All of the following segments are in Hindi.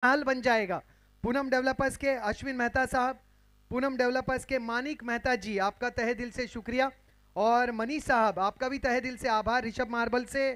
हाल बन जाएगा। पूनम डेवलपर्स के अश्विन मेहता साहब, पूनम डेवलपर्स के मानिक मेहता जी, आपका तहे दिल से शुक्रिया। और मनीष साहब, आपका भी तहे दिल से आभार। ऋषभ मार्बल से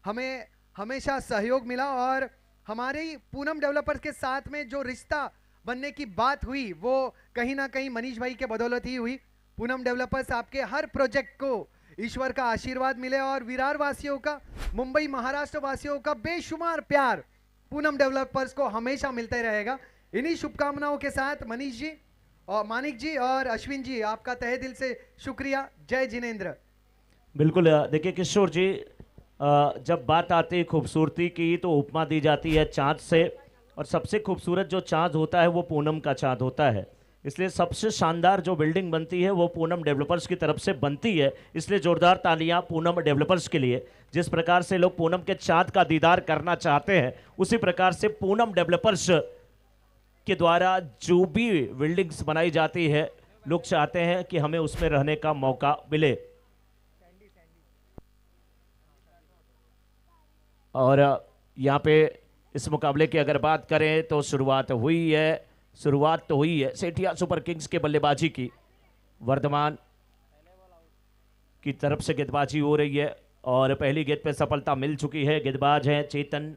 हमें हमेशा सहयोग मिला, और हमारे पूनम डेवलपर्स के साथ में जो रिश्ता बनने की बात हुई वो कहीं ना कहीं मनीष भाई के बदौलत ही हुई। पूनम डेवलपर्स, आपके हर प्रोजेक्ट को ईश्वर का आशीर्वाद मिले, और विरार वासियों का, मुंबई महाराष्ट्र वासियों का बेशुमार प्यार पूनम डेवलपर्स को हमेशा मिलते रहेगा। इन्हीं शुभकामनाओं के साथ मनीष जी और मानिक जी और अश्विन जी, आपका तहे दिल से शुक्रिया। जय जिनेंद्र। बिल्कुल। देखिए किशोर जी, जब बात आती है खूबसूरती की तो उपमा दी जाती है चाँद से, और सबसे खूबसूरत जो चाँद होता है वो पूनम का चाँद होता है। इसलिए सबसे शानदार जो बिल्डिंग बनती है वो पूनम डेवलपर्स की तरफ से बनती है। इसलिए जोरदार तालियां पूनम डेवलपर्स के लिए। जिस प्रकार से लोग पूनम के चाँद का दीदार करना चाहते हैं, उसी प्रकार से पूनम डेवलपर्स के द्वारा जो भी बिल्डिंग्स बनाई जाती है, लोग चाहते हैं कि हमें उसमें रहने का मौका मिले। और यहाँ पे इस मुकाबले की अगर बात करें तो शुरुआत तो हुई है सेठिया सुपर किंग्स के बल्लेबाजी की। वर्धमान की तरफ से गेंदबाजी हो रही है और पहली गेंद पे सफलता मिल चुकी है। गेंदबाज हैं चेतन।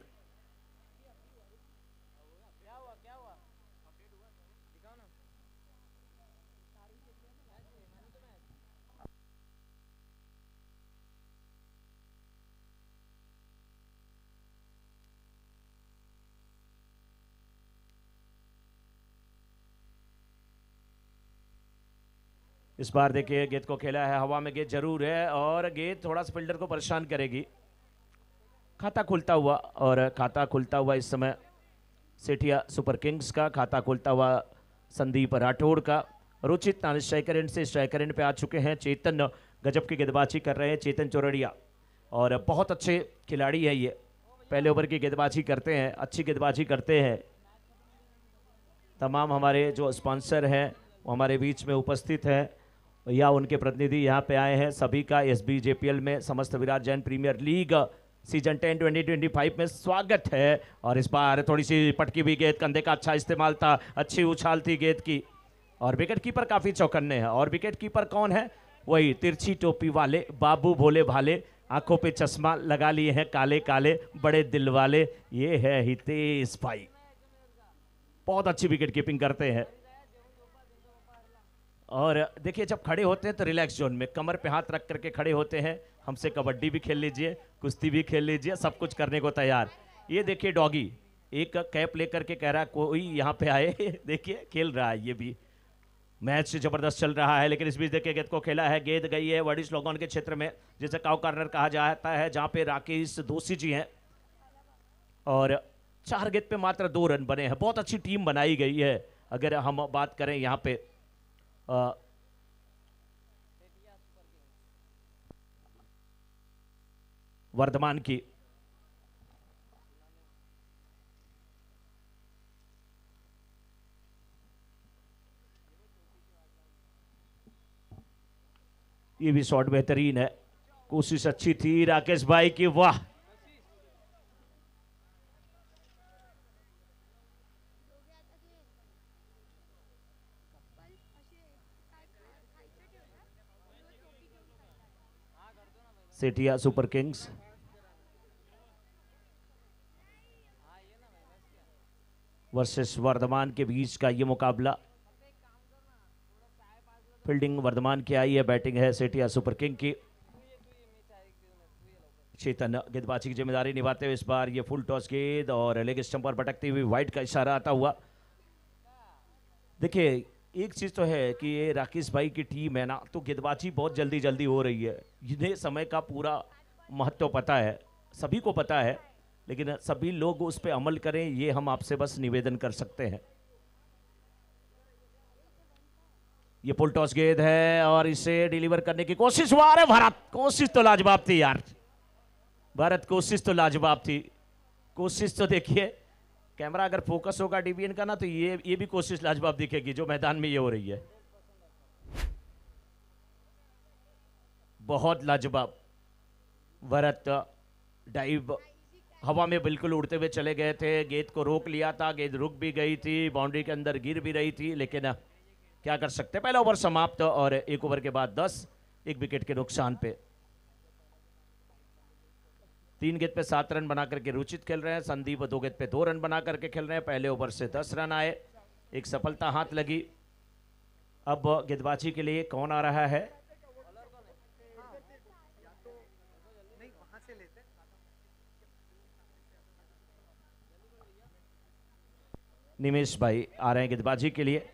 इस बार देखिए गेंद को खेला है हवा में, गेंद जरूर है और गेंद थोड़ा सा फील्डर को परेशान करेगी। खाता खुलता हुआ, और खाता खुलता हुआ इस समय सेठिया सुपर किंग्स का खाता खुलता हुआ संदीप राठौड़ का। रुचित नान स्ट्राइकर एंड से स्ट्राइकर एंड पे आ चुके हैं। चेतन गजब की गेंदबाजी कर रहे हैं, चेतन चौरड़िया, और बहुत अच्छे खिलाड़ी है ये। पहले ओवर की गेंदबाजी करते हैं, अच्छी गेंदबाजी करते हैं। तमाम हमारे जो स्पॉन्सर हैं वो हमारे बीच में उपस्थित हैं, या उनके प्रतिनिधि यहाँ पे आए हैं। सभी का SBJPL में, Samast Virat Jain premier league season 10 2025 में स्वागत है। और इस बार थोड़ी सी पटकी भी गेंद, कंधे का अच्छा इस्तेमाल था, अच्छी उछाल थी गेंद की, और विकेट कीपर काफ़ी चौकन्ने हैं। और विकेट कीपर कौन है? वही तिरछी टोपी वाले बाबू भोले भाले, आंखों पे चश्मा लगा लिए हैं काले काले, बड़े दिल वाले, ये है हितेश भाई। बहुत अच्छी विकेट कीपिंग करते हैं। और देखिए जब खड़े होते हैं तो रिलैक्स जोन में कमर पे हाथ रख करके खड़े होते हैं। हमसे कबड्डी भी खेल लीजिए, कुश्ती भी खेल लीजिए, सब कुछ करने को तैयार। ये देखिए डॉगी एक कैप लेकर के कह रहा है कोई यहाँ पे आए देखिए खेल रहा है ये भी। मैच जबरदस्त चल रहा है, लेकिन इस बीच देखिए गेंद को खेला है, गेंद गई है वर्डिश लोगोन के क्षेत्र में, जिसे काउ कार्नर कहा जाता है, जहाँ पे राकेश दोषी जी हैं। और 4 गेंद पे मात्र 2 रन बने हैं। बहुत अच्छी टीम बनाई गई है। अगर हम बात करें यहाँ पे वर्धमान की, ये भी शॉट बेहतरीन है, कोशिश अच्छी थी राकेश भाई की, वाह। Sethia super kings versus Vardhaman के बीच का ये मुकाबला। फील्डिंग वर्धमान की आई है, बैटिंग है सेठिया सुपर किंग की। चेतन गेंदबाजी की जिम्मेदारी निभाते हुए इस बार ये फुल टॉस गेंद, और लेग स्टंप पर भटकती हुई वाइड का इशारा आता हुआ। देखिए एक चीज तो है कि ये राकेश भाई की टीम है ना, तो गेंदबाजी बहुत जल्दी जल्दी हो रही है। इन्हें समय का पूरा महत्व पता है, सभी को पता है, लेकिन सभी लोग उस पर अमल करें, ये हम आपसे बस निवेदन कर सकते हैं। ये फुल टॉस गेंद है और इसे डिलीवर करने की कोशिश हुआ। अरे भारत, कोशिश तो लाजवाब थी यार, भारत कोशिश तो लाजवाब थी। कोशिश तो देखिए, कैमरा अगर फोकस होगा DBN का ना, तो ये भी कोशिश लाजवाब दिखेगी जो मैदान में ये हो रही है। बहुत लाजवाब। भरत डाइव हवा में बिल्कुल उड़ते हुए चले गए थे, गेंद को रोक लिया था, गेंद रुक भी गई थी, बाउंड्री के अंदर गिर भी रही थी, लेकिन क्या कर सकते। पहला ओवर समाप्त और एक ओवर के बाद 10, एक विकेट के नुकसान पे। 3 गेंद पे 7 रन बना करके रुचित खेल रहे हैं, संदीप 2 गेंद पे 2 रन बना करके खेल रहे हैं। पहले ओवर से 10 रन आए, एक सफलता हाथ लगी। अब गेंदबाजी के लिए कौन आ रहा है? निमेश भाई आ रहे हैं गेंदबाजी के लिए।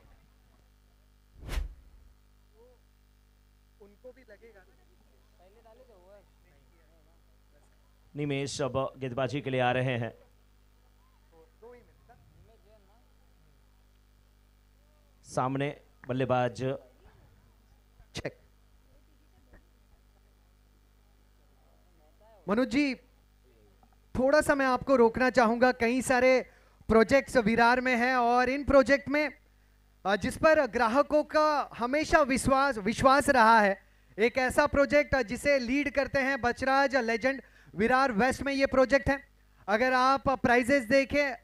निमेश अब गेंदबाजी के लिए आ रहे हैं। सामने बल्लेबाज चेक। मनोज जी, थोड़ा सा मैं आपको रोकना चाहूंगा। कई सारे प्रोजेक्ट्स विरार में हैं और इन प्रोजेक्ट में जिस पर ग्राहकों का हमेशा विश्वास रहा है, एक ऐसा प्रोजेक्ट जिसे लीड करते हैं बचराज लेजेंड विरार वेस्ट में ये प्रोजेक्ट है। अगर आप प्राइजेस देखें,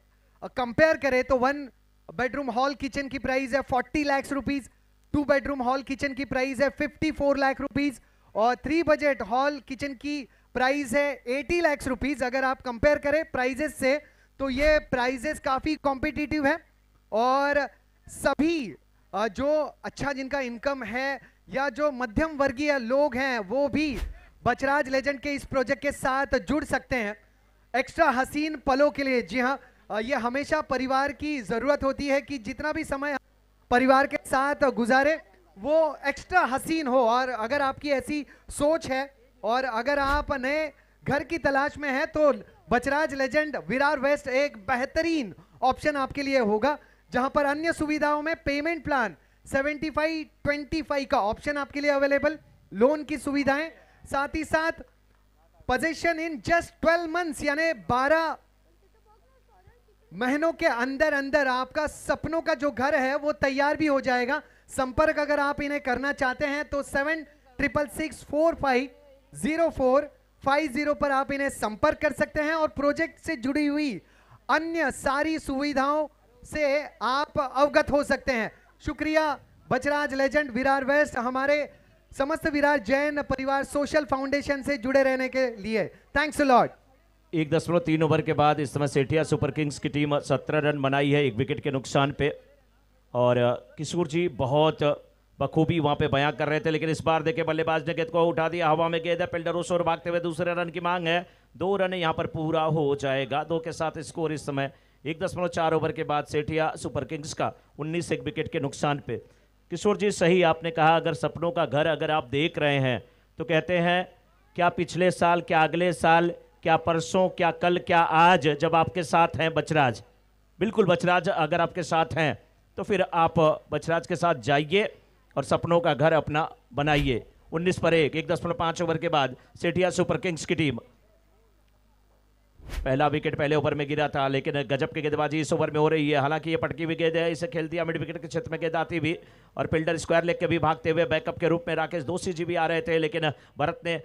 कंपेयर करें तो 1 बेडरूम हॉल किचन की प्राइस है 40 lakh rupees, 2 bedroom hall kitchen की प्राइस है 54 लाख रुपीस और 3 बजट हॉल किचन की प्राइस है 80 लाख रुपीस। अगर आप कंपेयर करें प्राइजेस से तो ये प्राइजेस काफी कॉम्पिटिटिव है और सभी जो अच्छा जिनका इनकम है या जो मध्यम वर्गीय लोग हैं वो भी बचराज लेजेंड के इस प्रोजेक्ट के साथ जुड़ सकते हैं एक्स्ट्रा हसीन पलों के लिए। जी हाँ, ये हमेशा परिवार की जरूरत होती है कि जितना भी समय परिवार के साथ गुजारे वो एक्स्ट्रा हसीन हो। और अगर आपकी ऐसी सोच है और अगर आप नए घर की तलाश में हैं तो बचराज लेजेंड विरार वेस्ट एक बेहतरीन ऑप्शन आपके लिए होगा, जहां पर अन्य सुविधाओं में पेमेंट प्लान 75-25 का ऑप्शन आपके लिए अवेलेबल, लोन की सुविधाएं, साथ ही साथ पोजीशन इन जस्ट 12 मंथ्स यानी 12 महीनों के अंदर अंदर आपका सपनों का जो घर है वो तैयार भी हो जाएगा। संपर्क अगर आप इन्हें करना चाहते हैं तो 7666450450 पर आप इन्हें संपर्क कर सकते हैं और प्रोजेक्ट से जुड़ी हुई अन्य सारी सुविधाओं से आप अवगत हो सकते हैं। शुक्रिया बचराज लेजेंड विरार वेस्ट हमारे समस्त विरार जैन परिवार सोशल फाउंडेशन से जुड़े रहने के लिए। Thanks a lot. 1.3 ओवर के बाद इस समय सेठिया सुपर किंग्स की टीम 17 रन बनाई है 1 विकेट के नुकसान पे। और किशोर जी बहुत बखूबी वहां पे बयां कर रहे थे, लेकिन इस बार देखे बल्लेबाज ने गेंद को उठा दिया, हवा में गेंद है, फील्डर उस ओर भागते हुए दूसरे रन की मांग है, 2 रन यहां पर पूरा हो जाएगा। 2 के साथ स्कोर इस समय 1.4 ओवर के बाद सेठिया सुपर किंग्स का 19 1 विकेट के नुकसान पे। किशोर जी सही आपने कहा, अगर सपनों का घर अगर आप देख रहे हैं तो कहते हैं क्या पिछले साल, क्या अगले साल, क्या परसों, क्या कल, क्या आज, जब आपके साथ हैं बचराज, बिल्कुल बचराज अगर आपके साथ हैं तो फिर आप बचराज के साथ जाइए और सपनों का घर अपना बनाइए। 19 पर 1, 1.5 ओवर के बाद सेठिया सुपर किंग्स की टीम। पहला विकेट पहले ओवर में गिरा था, लेकिन गजब की गेंदबाजी इस ओवर में हो रही है। हालांकि ये पटकी हुई गेंद है, इसे खेल दिया मिड विकेट के क्षेत्र में गेंद आती हुई और फील्डर स्क्वायर लेग के भी भागते हुए बैकअप के रूप में राकेश दोषी जी भी आ रहे थे, लेकिन भरत ने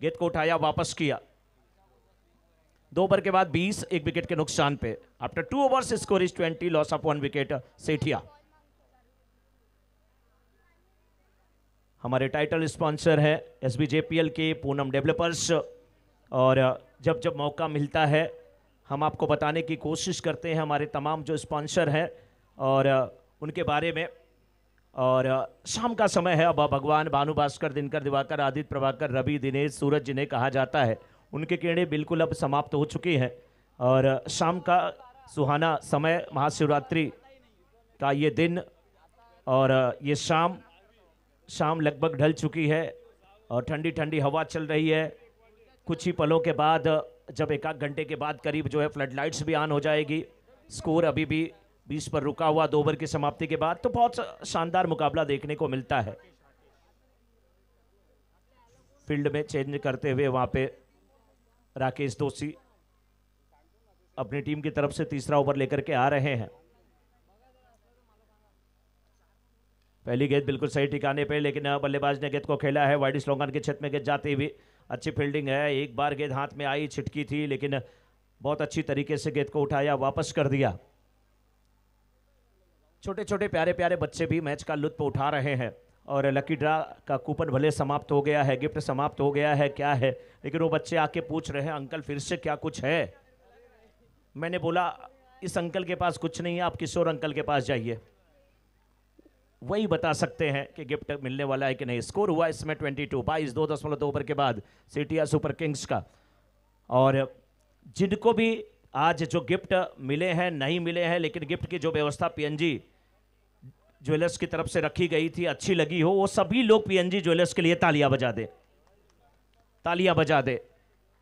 गेंद को उठाया, वापस किया। 2 ओवर के बाद 20 1 विकेट के नुकसान पे। After 2 overs score is 20, loss of 1 wicket Sethia. हमारे टाइटल स्पॉन्सर है SBJPL के पूनम डेवलपर्स, और जब जब मौका मिलता है हम आपको बताने की कोशिश करते हैं हमारे तमाम जो स्पॉन्सर हैं और उनके बारे में। और शाम का समय है, अब भगवान भानु भास्कर, दिनकर, दिवाकर, आदित्य, प्रभाकर, रवि, दिनेश, सूरज जिन्हें कहा जाता है, उनकी किरणें बिल्कुल अब समाप्त हो चुकी हैं और शाम का सुहाना समय, महाशिवरात्रि का ये दिन और ये शाम लगभग ढल चुकी है और ठंडी ठंडी हवा चल रही है। कुछ ही पलों के बाद, जब 1 घंटे के बाद करीब जो है फ्लड लाइट्स भी ऑन हो जाएगी। स्कोर अभी भी 20 पर रुका हुआ 2 ओवर की समाप्ति के बाद, तो बहुत शानदार मुकाबला देखने को मिलता है। फील्ड में चेंज करते हुए वहां पे राकेश दोषी अपनी टीम की तरफ से तीसरा ओवर लेकर के आ रहे हैं। पहली गेंद बिल्कुल सही ठिकाने पे, लेकिन बल्लेबाज ने गेंद को खेला है वाइड स्लोगन के क्षेत्र में, गेंद जाती हुई, अच्छी फील्डिंग है। एक बार गेंद हाथ में आई, छिटकी थी, लेकिन बहुत अच्छी तरीके से गेंद को उठाया, वापस कर दिया। छोटे छोटे प्यारे प्यारे बच्चे भी मैच का लुत्फ उठा रहे हैं। और लकी ड्रा का कूपन भले समाप्त हो गया है, गिफ्ट समाप्त हो गया है, क्या है, लेकिन वो बच्चे आके पूछ रहे हैं अंकल फिर से क्या कुछ है। मैंने बोला इस अंकल के पास कुछ नहीं है, आप किशोर अंकल के पास जाइए, वही बता सकते हैं कि गिफ्ट मिलने वाला है कि नहीं। स्कोर हुआ इसमें 22 2.2 ओवर के बाद सिटिया सुपर किंग्स का। और जिनको भी आज जो गिफ्ट मिले हैं नहीं मिले हैं, लेकिन गिफ्ट की जो व्यवस्था पीएनजी ज्वेलर्स की तरफ से रखी गई थी अच्छी लगी हो, वो सभी लोग पीएनजी ज्वेलर्स के लिए तालियां बजा दे, तालियां बजा दे।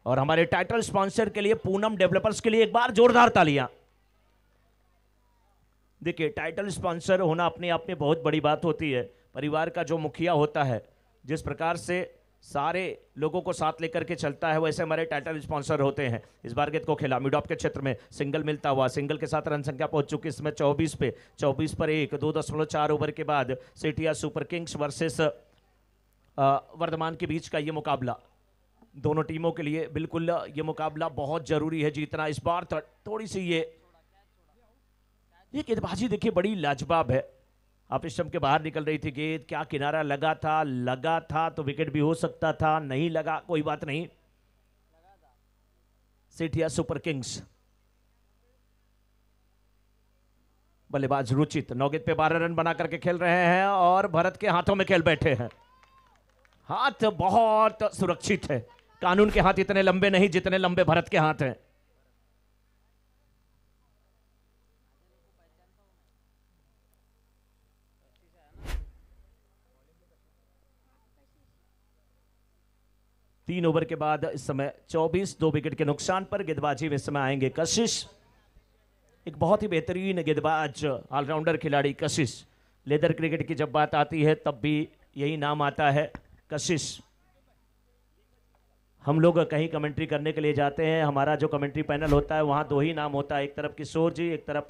और हमारे टाइटल स्पॉन्सर के लिए, पूनम डेवलपर्स के लिए एक बार जोरदार तालियां। देखिए टाइटल स्पॉन्सर होना अपने आप में बहुत बड़ी बात होती है। परिवार का जो मुखिया होता है, जिस प्रकार से सारे लोगों को साथ लेकर के चलता है, वैसे हमारे टाइटल स्पॉन्सर होते हैं। इस बार गेंद को खेला मिड ऑफ के क्षेत्र में, सिंगल मिलता हुआ, सिंगल के साथ रन संख्या पहुंच चुकी इसमें 24 पे 24 पर 1 2.4 ओवर के बाद सिटिया सुपर किंग्स वर्सेस वर्धमान के बीच का ये मुकाबला दोनों टीमों के लिए बिल्कुल ये मुकाबला बहुत जरूरी है जीतना। इस बार थोड़ी सी ये गेंदबाजी देखिए बड़ी लाजवाब है। आप स्टंप के बाहर निकल रही थी गेंद, क्या किनारा लगा था तो विकेट भी हो सकता था, नहीं लगा कोई बात नहीं। सिटिया सुपर किंग्स बल्लेबाज रुचित 9 गेंद पे 12 रन बना करके खेल रहे हैं और भरत के हाथों में खेल बैठे हैं। हाथ बहुत सुरक्षित है, कानून के हाथ इतने लंबे नहीं जितने लंबे भरत के हाथ हैं। तीन ओवर के बाद इस समय 24 2 विकेट के नुकसान पर गेंदबाजी में इस समय आएंगे कशिश। एक बहुत ही बेहतरीन गेंदबाज ऑलराउंडर खिलाड़ी कशिश। लेदर क्रिकेट की जब बात आती है तब भी यही नाम आता है कशिश। हम लोग कहीं कमेंट्री करने के लिए जाते हैं, हमारा जो कमेंट्री पैनल होता है वहाँ 2 ही नाम होता है, एक तरफ किशोर जी, एक तरफ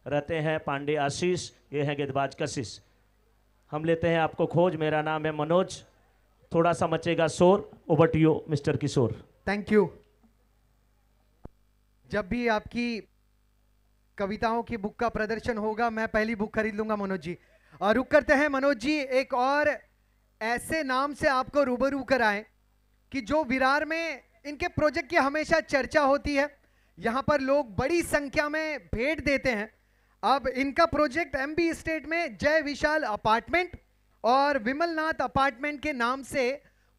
रहते हैं पांडे आशीष, ये है गेंदबाज कशिश। हम लेते हैं आपको खोज, मेरा नाम है मनोज। थोड़ा सा मचेगा शोर, over to you mister Kishore. Thank you. जब भी आपकी कविताओं की बुक का प्रदर्शन होगा मैं पहली बुक खरीद लूंगा मनोज जी। और रुक करते हैं मनोज जी, एक और ऐसे नाम से आपको रूबरू कराएं कि जो विरार में इनके प्रोजेक्ट की हमेशा चर्चा होती है, यहां पर लोग बड़ी संख्या में भेंट देते हैं। अब इनका प्रोजेक्ट एमबी स्टेट में जय विशाल अपार्टमेंट और विमलनाथ अपार्टमेंट के नाम से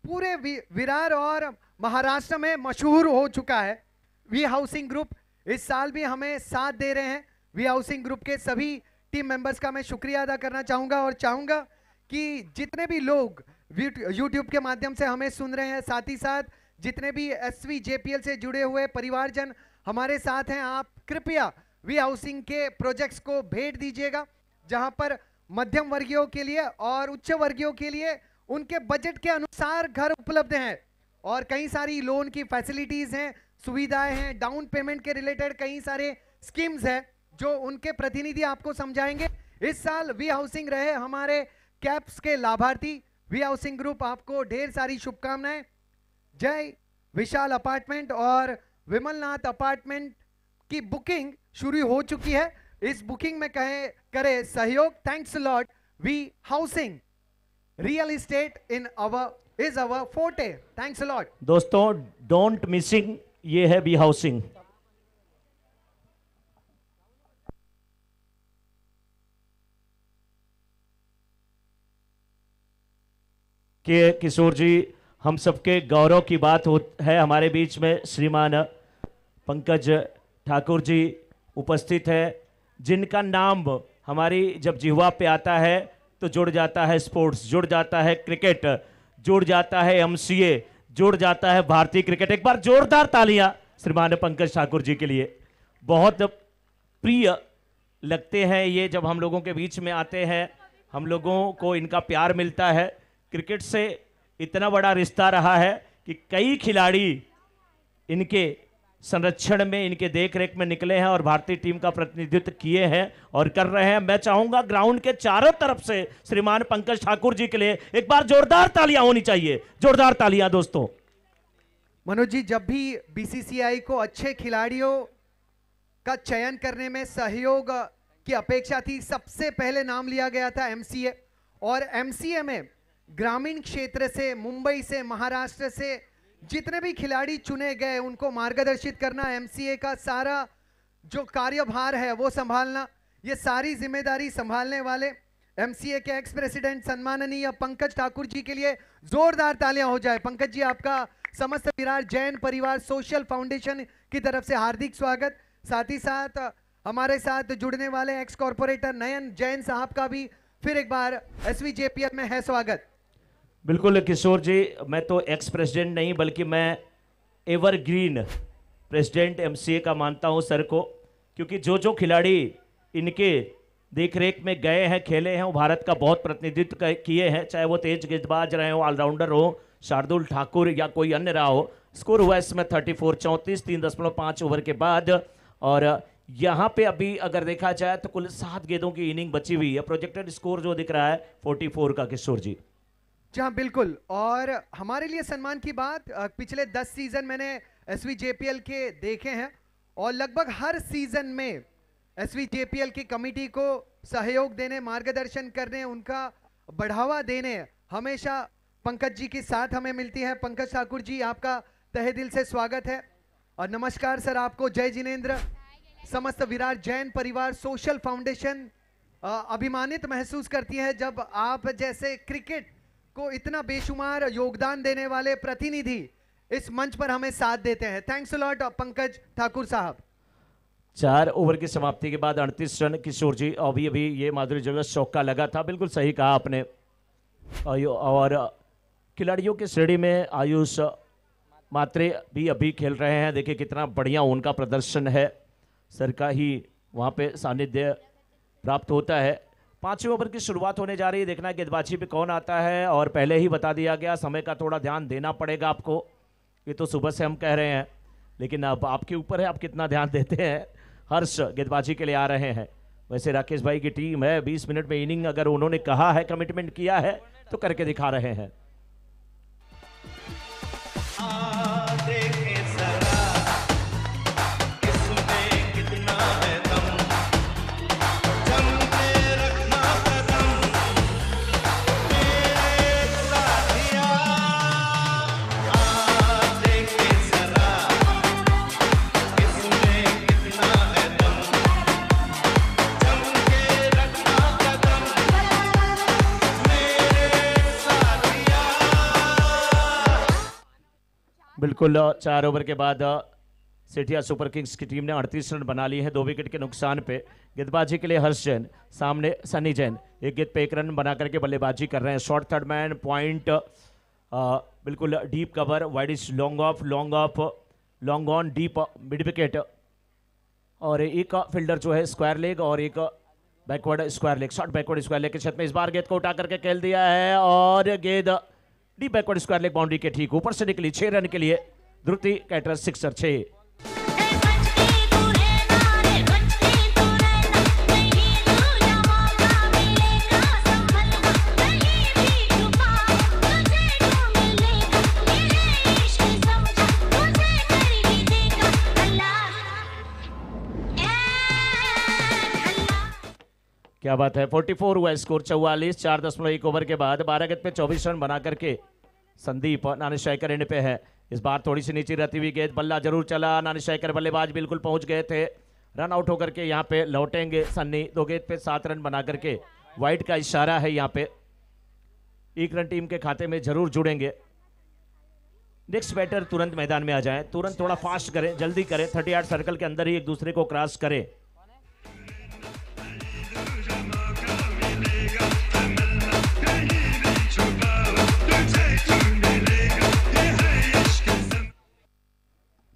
पूरे विरार और महाराष्ट्र में मशहूर हो चुका है। वी हाउसिंग ग्रुप इस साल भी हमें साथ दे रहे हैं। वी हाउसिंग ग्रुप के सभी टीम मेंबर्स का मैं शुक्रिया अदा करना चाहूंगा और चाहूंगा कि जितने भी लोग यूट्यूब के माध्यम से हमें सुन रहे हैं, साथ ही साथ जितने भी SVJPL से जुड़े हुए परिवारजन हमारे साथ हैं, आप कृपया वी हाउसिंग के प्रोजेक्ट्स को भेंट दीजिएगा, जहां पर मध्यम वर्गीयों के लिए और उच्च वर्गीयों के लिए उनके बजट के अनुसार घर उपलब्ध हैं और कई सारी लोन की फैसिलिटीज हैं, सुविधाएं हैं, डाउन पेमेंट के रिलेटेड कई सारे स्कीम्स हैं जो उनके प्रतिनिधि आपको समझाएंगे। इस साल वी हाउसिंग रहे हमारे कैप्स के लाभार्थी। वी हाउसिंग ग्रुप आपको ढेर सारी शुभकामनाएं। जय विशाल अपार्टमेंट और विमलनाथ अपार्टमेंट की बुकिंग शुरू हो चुकी है। इस बुकिंग में करे सहयोग। Thanks lot. V housing real estate is our forte. Thanks lot. दोस्तों डोंट मिसिंग, ये है वी हाउसिंग। के किशोर जी, हम सबके गौरव की बात है हमारे बीच में श्रीमान पंकज ठाकुर जी उपस्थित है, जिनका नाम हमारी जब जिह्वा पे आता है तो जुड़ जाता है स्पोर्ट्स, जुड़ जाता है क्रिकेट, जुड़ जाता है MCA, जुड़ जाता है भारतीय क्रिकेट। एक बार जोरदार तालियां श्रीमान पंकज ठाकुर जी के लिए। बहुत प्रिय लगते हैं ये जब हम लोगों के बीच में आते हैं, हम लोगों को इनका प्यार मिलता है। क्रिकेट से इतना बड़ा रिश्ता रहा है कि कई खिलाड़ी इनके संरक्षण में, इनके देखरेख में निकले हैं और भारतीय टीम का प्रतिनिधित्व किए हैं और कर रहे हैं। मैं चाहूंगा ग्राउंड के चारों तरफ से श्रीमान पंकज ठाकुर जी के लिए एक बार जोरदार तालियां होनी चाहिए, जोरदार तालियां दोस्तों। मनोज जी, जब भी बीसीसीआई को अच्छे खिलाड़ियों का चयन करने में सहयोग की अपेक्षा थी, सबसे पहले नाम लिया गया था एमसीए। और एमसीए में ग्रामीण क्षेत्र से, मुंबई से, महाराष्ट्र से जितने भी खिलाड़ी चुने गए उनको मार्गदर्शित करना, एमसीए का सारा जो कार्यभार है वो संभालना, ये सारी जिम्मेदारी संभालने वाले एमसीए के एक्स प्रेसिडेंट सम्माननीय पंकज ठाकुर जी के लिए जोरदार तालियां हो जाए। पंकज जी, आपका समस्त विरार जैन परिवार सोशल फाउंडेशन की तरफ से हार्दिक स्वागत। साथ ही साथ हमारे साथ जुड़ने वाले एक्स कॉर्पोरेटर नयन जैन साहब का भी फिर एक बार एसवीजेपीएल में है स्वागत। बिल्कुल किशोर जी, मैं तो एक्स प्रेसिडेंट नहीं बल्कि मैं एवरग्रीन प्रेसिडेंट एमसीए का मानता हूं सर को, क्योंकि जो जो खिलाड़ी इनके देखरेख में गए हैं, खेले हैं, वो भारत का बहुत प्रतिनिधित्व किए हैं, चाहे वो तेज गेंदबाज रहे हो, ऑलराउंडर हो, शार्दुल ठाकुर या कोई अन्य रहा हो। स्कोर हुआ इसमें 34-34 3.5 ओवर के बाद। और यहाँ पे अभी अगर देखा जाए तो कुल 7 गेंदों की इनिंग बची हुई है। प्रोजेक्टेड स्कोर जो दिख रहा है 44 का किशोर जी। जी हाँ, बिल्कुल। और हमारे लिए सम्मान की बात, पिछले 10 सीजन मैंने एसवीजेपीएल के देखे हैं और लगभग हर सीजन में एसवीजेपीएल की कमेटी को सहयोग देने, मार्गदर्शन करने, उनका बढ़ावा देने हमेशा पंकज जी के साथ हमें मिलती है। पंकज ठाकुर जी, आपका तहे दिल से स्वागत है और नमस्कार सर आपको। जय जिनेंद्र। समस्त विरार जैन परिवार सोशल फाउंडेशन अभिमानित महसूस करती है जब आप जैसे क्रिकेट को इतना बेशुमार योगदान देने वाले प्रतिनिधि इस मंच पर हमें साथ देते हैं। Thanks a lot Pankaj Thakur साहब। 4 ओवर की समाप्ति के बाद 38 रन किशोर जी। अभी अभी ये माधुरी जगत चौका लगा था, बिल्कुल सही कहा आपने। और खिलाड़ियों की श्रेणी में आयुष मात्रे भी अभी खेल रहे हैं। देखिए कितना बढ़िया उनका प्रदर्शन है, सर का ही वहाँ पे सानिध्य प्राप्त होता है। 5वें ओवर की शुरुआत होने जा रही है। देखना गेंदबाजी पे कौन आता है, और पहले ही बता दिया गया समय का थोड़ा ध्यान देना पड़ेगा आपको। ये तो सुबह से हम कह रहे हैं, लेकिन अब आपके ऊपर है आप कितना ध्यान देते हैं। हर्ष गेंदबाजी के लिए आ रहे हैं। वैसे राकेश भाई की टीम है, 20 मिनट में इनिंग अगर उन्होंने कहा है, कमिटमेंट किया है तो करके दिखा रहे हैं। बिल्कुल 4 ओवर के बाद सेठिया सुपर किंग्स की टीम ने 38 रन बना लिए हैं 2 विकेट के नुकसान पे। गेंदबाजी के लिए हर्ष जैन, सामने सनी जैन, एक गेंद पे 1 रन बना करके बल्लेबाजी कर रहे हैं। शॉर्ट थर्ड मैन पॉइंट, बिल्कुल deep cover, wide is long off, long on, deep mid wicket, और एक फील्डर जो है स्क्वायर लेग और एक backward square leg, short backward square leg के छत में इस बार गेंद को उठा करके खेल दिया है और गेंद deep backward square leg boundary के ठीक ऊपर से निकली। 6 रन के लिए ध्रुति कैटरस सिक्सर 6। क्या बात है, 44 हुआ स्कोर 44, 4.1 ओवर के बाद 12 गेंद पे 24 रन बना करके संदीप नानी स्ट्राइकर एंड पे है। इस बार थोड़ी सी नीचे रहती हुई गेंद, बल्ला जरूर चला, नानी स्ट्राइकर बल्लेबाज बिल्कुल पहुंच गए थे। रन आउट होकर के यहाँ पे लौटेंगे सन्नी। 2 गेंद पे 7 रन बना करके वाइड का इशारा है, यहाँ पे 1 रन टीम के खाते में जरूर जुड़ेंगे। नेक्स्ट बैटर तुरंत मैदान में आ जाए, तुरंत थोड़ा फास्ट करें, जल्दी करें, 38 सर्कल के अंदर ही एक दूसरे को क्रॉस करें।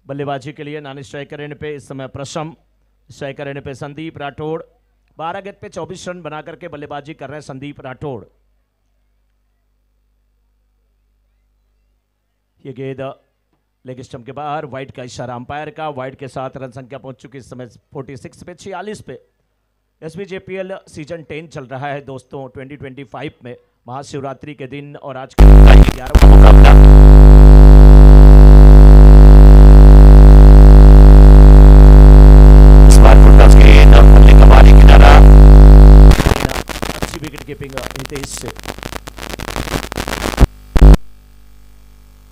बल्लेबाजी के लिए नानी स्ट्राइकर एंड पे इस समय प्रशम, स्ट्राइकर एंड पे संदीप राठौड़। 12 गेंद पे 24 रन बना करके बल्लेबाजी कर रहे हैं संदीप राठौड़। ये गेंद लेग स्टंप के बाहर, वाइड का इशारा अंपायर का। वाइड के साथ रन संख्या पहुंच चुकी इस समय 46 पे 46 पे। एसबीजेपीएल सीजन 10 चल रहा है दोस्तों 2025 में, महाशिवरात्रि के दिन, और आज का 11वां मुकाबला कीपिंग हितेश से।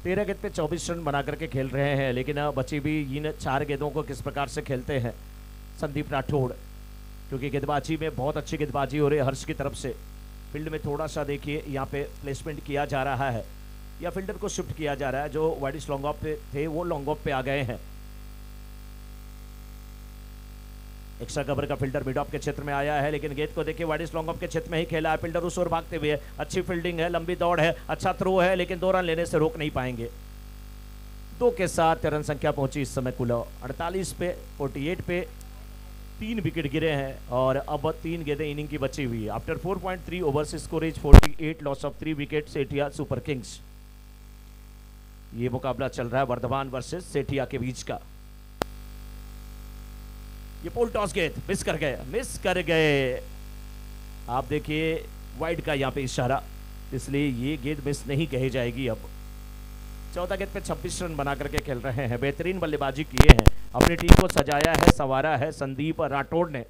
13 गेंद पे 24 रन बना करके खेल रहे हैं, लेकिन बची भी इन 4 गेंदों को किस प्रकार से खेलते हैं संदीप राठौड़, क्योंकि गेंदबाजी में बहुत अच्छी गेंदबाजी हो रही है हर्ष की तरफ से। फील्ड में थोड़ा सा देखिए यहाँ पे प्लेसमेंट किया जा रहा है या फील्डर को शिफ्ट किया जा रहा है। जो वाइडिस लॉन्ग ऑफ पे थे वो लॉन्ग ऑफ पे आ गए हैं। एक्स्ट्रा कवर का फील्डर मिड ऑफ के क्षेत्र में आया है, लेकिन गेंद को देखिए वाइडिस लॉन्ग ऑफ के क्षेत्र में ही खेला है। फील्डर उस ओर भागते हुए, अच्छी फील्डिंग है, लंबी दौड़ है, अच्छा थ्रो है, लेकिन 2 रन लेने से रोक नहीं पाएंगे। 2 के साथ रन संख्या पहुंची इस समय कुल 48 पे 48 पे 3 विकेट गिरे हैं और अब 3 गेंदें इनिंग की बची हुई है। After 4.3 overs score is 48, loss of 3 wicket Sethia super Kings. ये मुकाबला चल रहा है वर्धमान वर्सेस सेठिया के बीच का। ये पोल टॉस गेंद मिस कर गए। आप देखिए वाइड का यहाँ पे इशारा, इसलिए ये गेंद मिस नहीं कही जाएगी। अब 14 गेंद पे 26 रन बना करके खेल रहे हैं। बेहतरीन बल्लेबाजी किए हैं, अपनी टीम को सजाया है, संवारा है संदीप राठौड़ ने।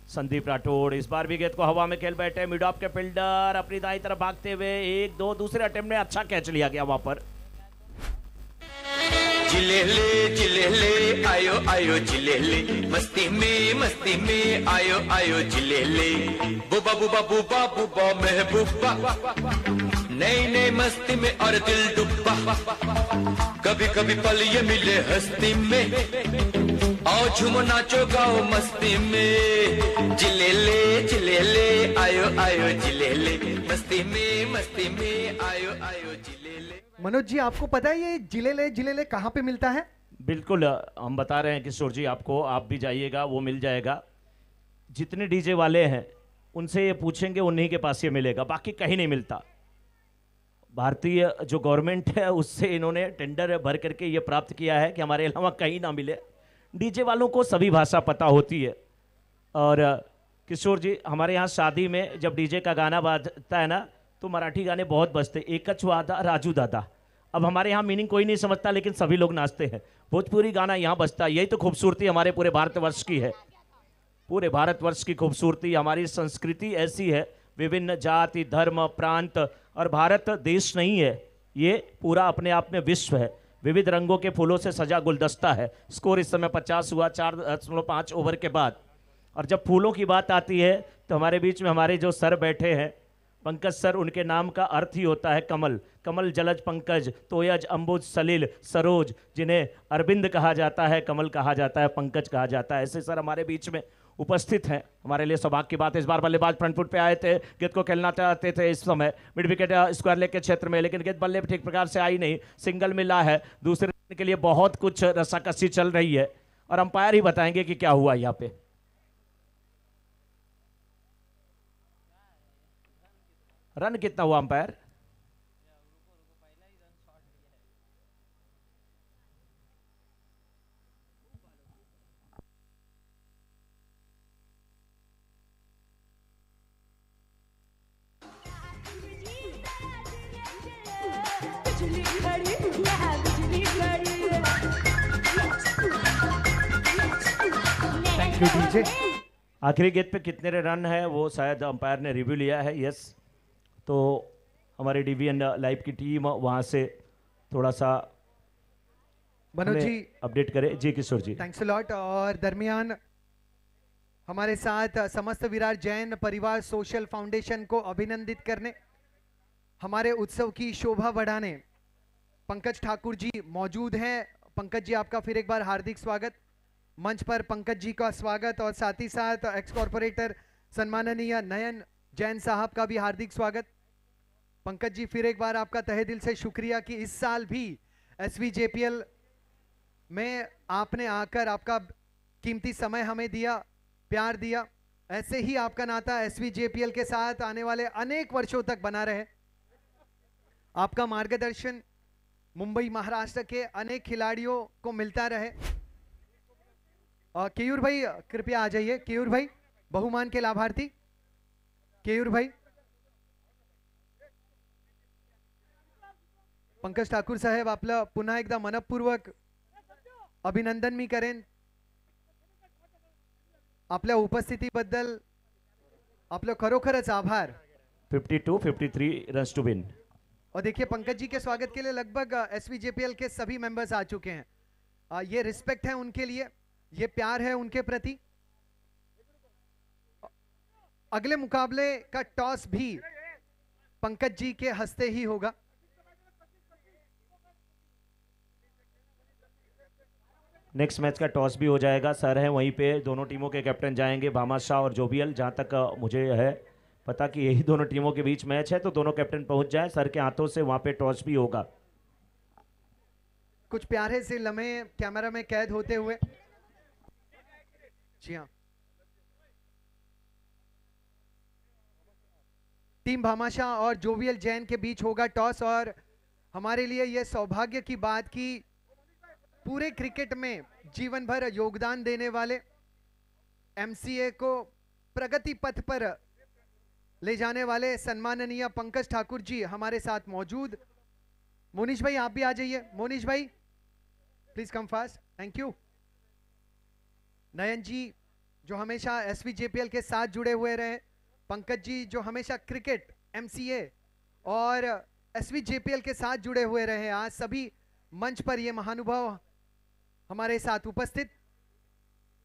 संदीप राठौड़ इस बार भी गेंद को हवा में खेल बैठे। मिड ऑफ के फील्डर अपनी दाईं तरफ भागते हुए 1-2 दूसरे अटेम्प्ट में अच्छा कैच लिया गया वहां पर। जिलेले आयो आयो जिलेले मस्ती में आयो जिलेले बुबा बुबा बुबा बुबा महबूबा नई मस्ती में और दिल डुब्बा कभी कभी पल ये मिले हस्ती में आओ झूमो नाचो गाओ मस्ती में जिलेले आयो जिलेले मस्ती में आयो जिलेले। मनोज जी, आपको पता है ये जिलेले कहाँ पे मिलता है? बिल्कुल हम बता रहे हैं किशोर जी आपको, आप भी जाइएगा, वो मिल जाएगा। जितने डीजे वाले हैं उनसे ये पूछेंगे, उन्हीं के पास ये मिलेगा, बाकी कहीं नहीं मिलता। भारतीय जो गवर्नमेंट है उससे इन्होंने टेंडर भर करके ये प्राप्त किया है कि हमारे अलावा कहीं ना मिले। डीजे वालों को सभी भाषा पता होती है। और किशोर जी, हमारे यहाँ शादी में जब डीजे का गाना बाजता है ना तो मराठी गाने बहुत बजते, एकच वादा राजू दादा। अब हमारे यहाँ मीनिंग कोई नहीं समझता, लेकिन सभी लोग नाचते हैं। भोजपुरी गाना यहाँ बजता है। यही तो खूबसूरती हमारे पूरे भारतवर्ष की है। पूरे भारतवर्ष की खूबसूरती, हमारी संस्कृति ऐसी है। विभिन्न जाति, धर्म, प्रांत, और भारत देश नहीं है, ये पूरा अपने आप में विश्व है। विविध रंगों के फूलों से सजा गुलदस्ता है। स्कोर इस समय 50 हुआ 4.5 ओवर के बाद। और जब फूलों की बात आती है तो हमारे बीच में हमारे जो सर बैठे हैं पंकज सर, उनके नाम का अर्थ ही होता है कमल। कमल जलज पंकज, तोयज अंबुज सलिल सरोज, जिन्हें अरविंद कहा जाता है, कमल कहा जाता है, पंकज कहा जाता है। ऐसे सर हमारे बीच में उपस्थित हैं। हमारे लिए सौभाग्य की बात है। इस बार बल्लेबाज फ्रंट फुट पे आए थे, गेंद को खेलना चाहते थे इस समय मिड विकेट स्क्वायर लेग के क्षेत्र में, लेकिन गेंद बल्ले ठीक प्रकार से आई नहीं, सिंगल मिला है। दूसरे के लिए बहुत कुछ रस्साकसी चल रही है और अंपायर ही बताएंगे कि क्या हुआ यहाँ पे। रन कितना हुआ अंपायर? Thank you DJ. आखिरी गेंद पे कितने रन है वो शायद अंपायर ने रिव्यू लिया है। यस, तो हमारे डीवीएन लाइव की टीम वहां से थोड़ा सा मनोज जी अपडेट करे। जी किशोर जी, थैंक्स अ लॉट। और दरमियान हमारे साथ समस्त विराट जैन परिवार सोशल फाउंडेशन को अभिनंदित करने, हमारे उत्सव की शोभा बढ़ाने पंकज ठाकुर जी मौजूद हैं। पंकज जी, आपका फिर एक बार हार्दिक स्वागत। मंच पर पंकज जी का स्वागत और साथ ही साथ एक्स कॉर्पोरेटर सम्माननीय नयन जैन साहब का भी हार्दिक स्वागत। पंकज जी, फिर एक बार आपका तहे दिल से शुक्रिया कि इस साल भी SVJPL में आपने आकर आपका कीमती समय हमें दिया, प्यार दिया। ऐसे ही आपका नाता SVJPL के साथ आने वाले अनेक वर्षों तक बना रहे। आपका मार्गदर्शन मुंबई महाराष्ट्र के अनेक खिलाड़ियों को मिलता रहे। केयूर भाई कृपया आ जाइए। केयूर भाई, बहुमान के लाभार्थी केयूर भाई। पंकज ठाकूर साहेब, आपलं पुन्हा एकदा मनपूर्वक अभिनंदन मी करेन आपल्या उपस्थितीबद्दल आपलं खरोखरच आभार। 52-53 रन्स टू विन। और देखिए पंकज जी के स्वागत के लिए लगभग एसवीजेपीएल के सभी मेंबर्स आ चुके हैं। ये रिस्पेक्ट है उनके लिए, ये प्यार है उनके प्रति। अगले मुकाबले का टॉस भी पंकज जी के हस्ते ही होगा। नेक्स्ट मैच का टॉस भी हो जाएगा, सर है वहीं पे, दोनों टीमों के कैप्टन जाएंगे, भामा शाह और जोबियल। जहां तक मुझे है पता कि यही दोनों टीमों के बीच मैच है, तो दोनों कैप्टन पहुंच जाए, सर के हाथों से वहां पे टॉस भी होगा। कुछ प्यारे से लम्हे कैमरा में कैद होते हुए। जी हाँ, टीम भामाशाह और जोवियल जैन के बीच होगा टॉस। और हमारे लिए यह सौभाग्य की बात कि पूरे क्रिकेट में जीवन भर योगदान देने वाले, एमसीए को प्रगति पथ पर ले जाने वाले सम्माननीय पंकज ठाकुर जी हमारे साथ मौजूद। मोनीश भाई आप भी आ जाइए। मोनीश भाई please come fast, thank you. Nayan ji जो हमेशा एसवीजेपीएल के साथ जुड़े हुए रहे, पंकज जी जो हमेशा क्रिकेट, एमसीए और एसवीजेपीएल के साथ जुड़े हुए रहे, आज सभी मंच पर ये महानुभाव हमारे साथ उपस्थित।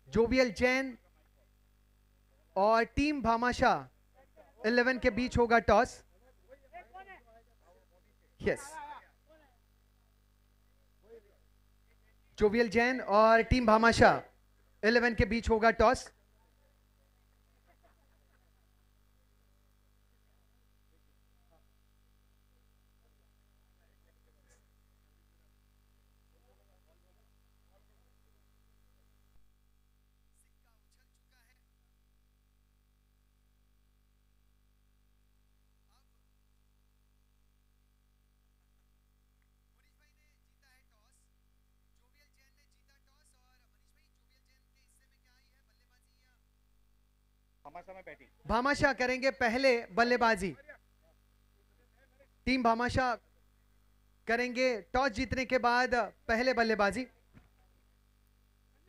जोवियल जैन और टीम भामाशाह 11 के बीच होगा टॉस। यस, जोवियल जैन और टीम भामाशाह 11 के बीच होगा टॉस। भामाशाह करेंगे पहले बल्लेबाजी। टीम भामाशाह करेंगे टॉस जीतने के बाद पहले बल्लेबाजी।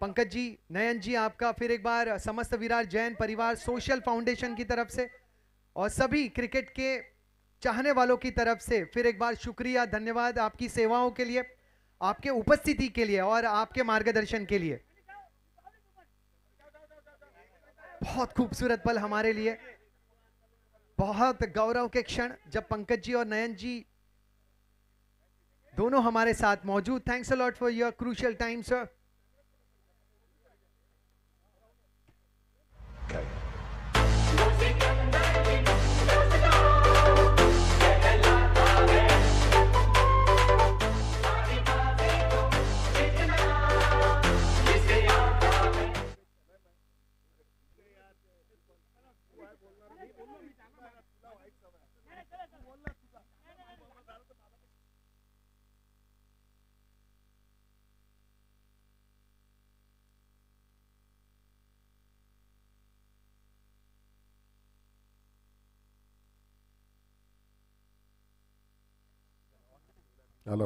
पंकज जी, नयन जी, आपका फिर एक बार समस्त विराट जैन परिवार सोशल फाउंडेशन की तरफ से और सभी क्रिकेट के चाहने वालों की तरफ से फिर एक बार शुक्रिया, धन्यवाद आपकी सेवाओं के लिए, आपके उपस्थिति के लिए और आपके मार्गदर्शन के लिए। बहुत खूबसूरत पल हमारे लिए, बहुत गौरव के क्षण जब पंकज जी और नयन जी दोनों हमारे साथ मौजूद। Thanks a lot for your crucial time sir. Hello,